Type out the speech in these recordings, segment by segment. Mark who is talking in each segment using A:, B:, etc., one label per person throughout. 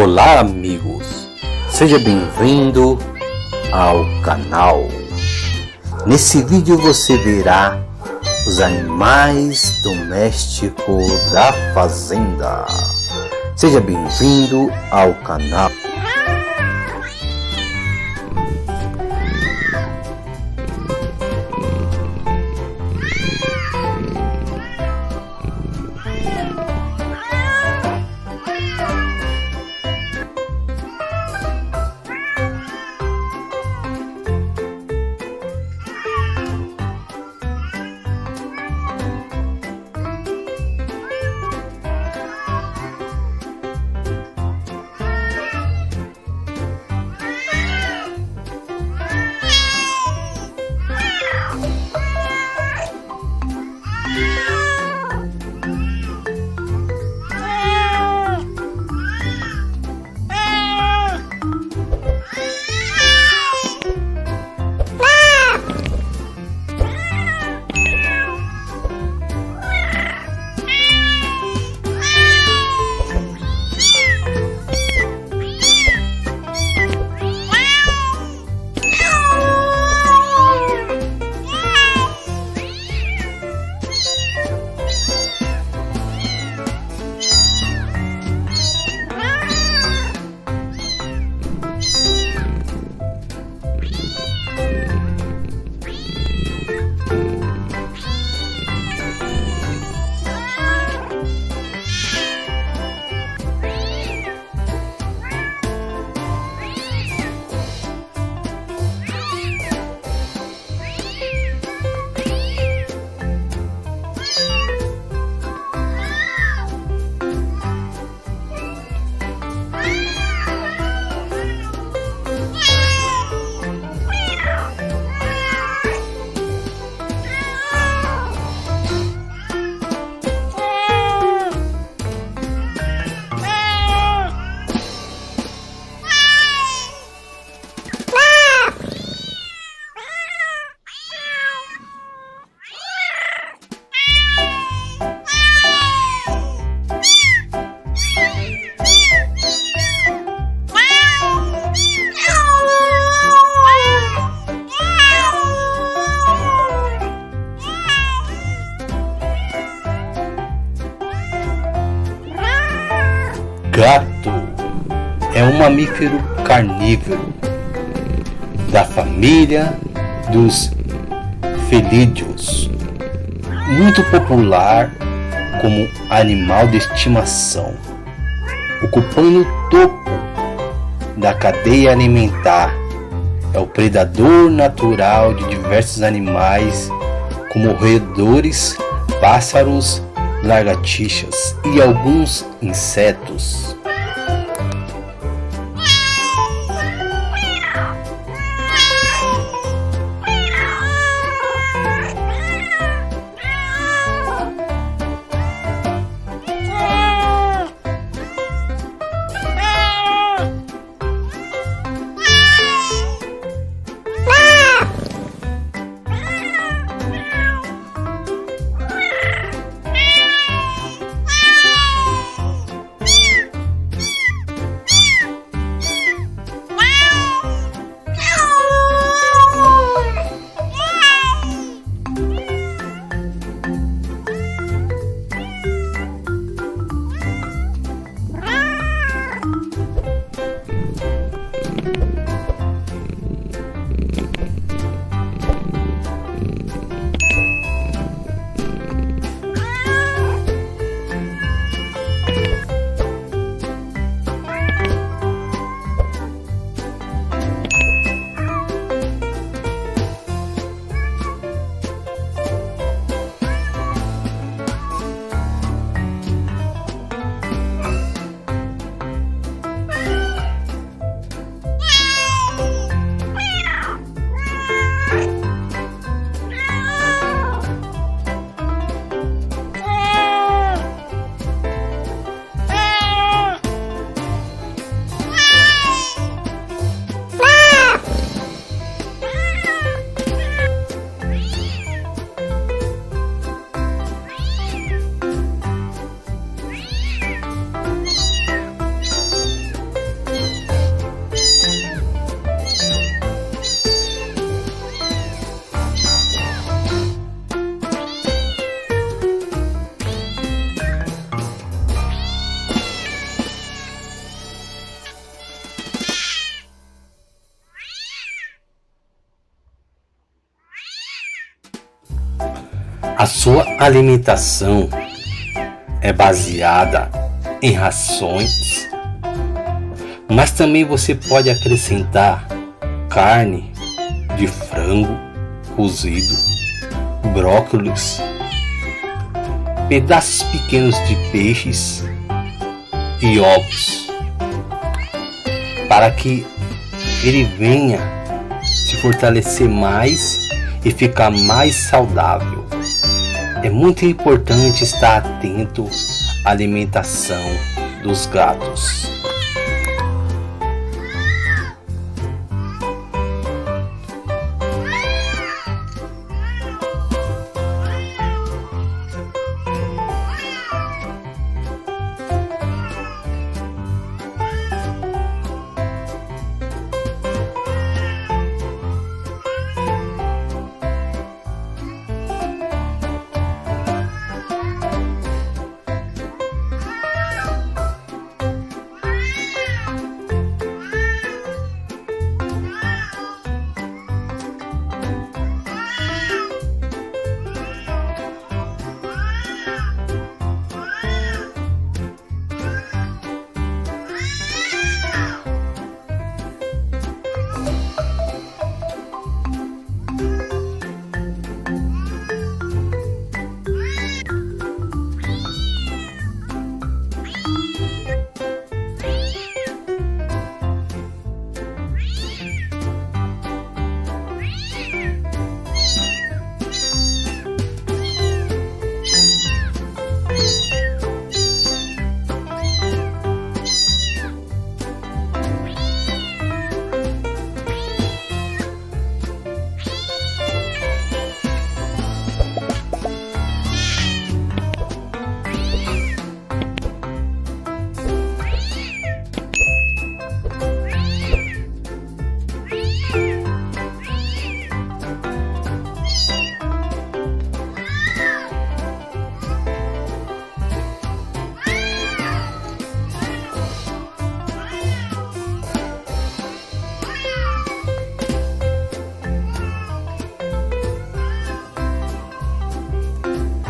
A: Olá amigos, seja bem-vindo ao canal. Nesse vídeo você verá os animais domésticos da fazenda. Seja bem-vindo ao canal. Gato é um mamífero carnívoro da família dos felídeos, muito popular como animal de estimação, ocupando o topo da cadeia alimentar. É o predador natural de diversos animais, como roedores, pássaros, lagartixas e alguns insetos. Sua alimentação é baseada em rações, mas também você pode acrescentar carne de frango cozido, brócolis, pedaços pequenos de peixes e ovos, para que ele venha se fortalecer mais e ficar mais saudável. É muito importante estar atento à alimentação dos gatos.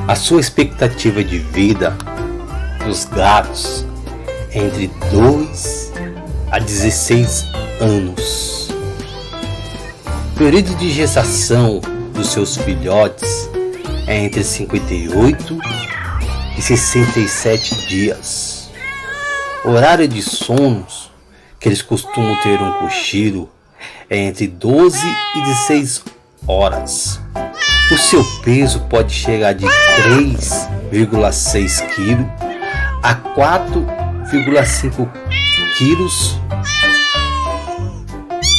A: A sua expectativa de vida dos gatos é entre 2 a 16 anos. O período de gestação dos seus filhotes é entre 58 e 67 dias. O horário de sonos que eles costumam ter um cochilo é entre 12 e 16 horas. O seu peso pode chegar de 3,6 kg a 4,5 kg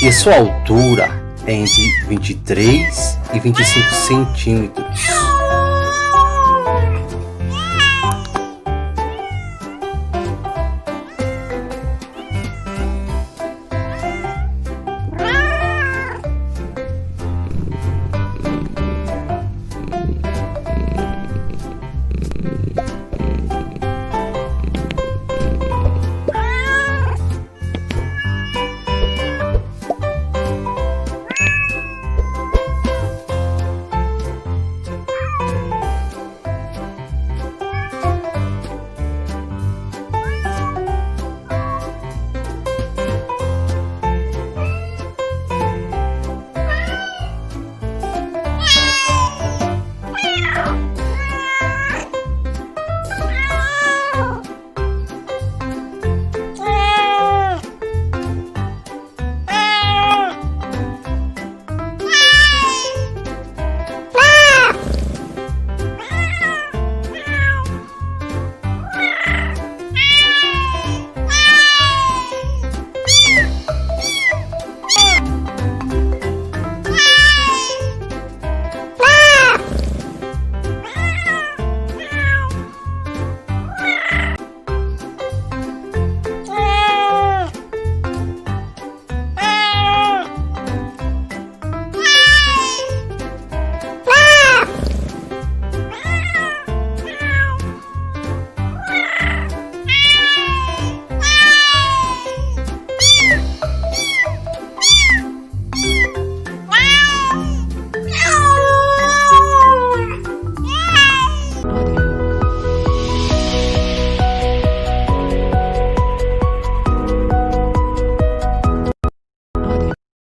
A: e sua altura é entre 23 e 25 centímetros.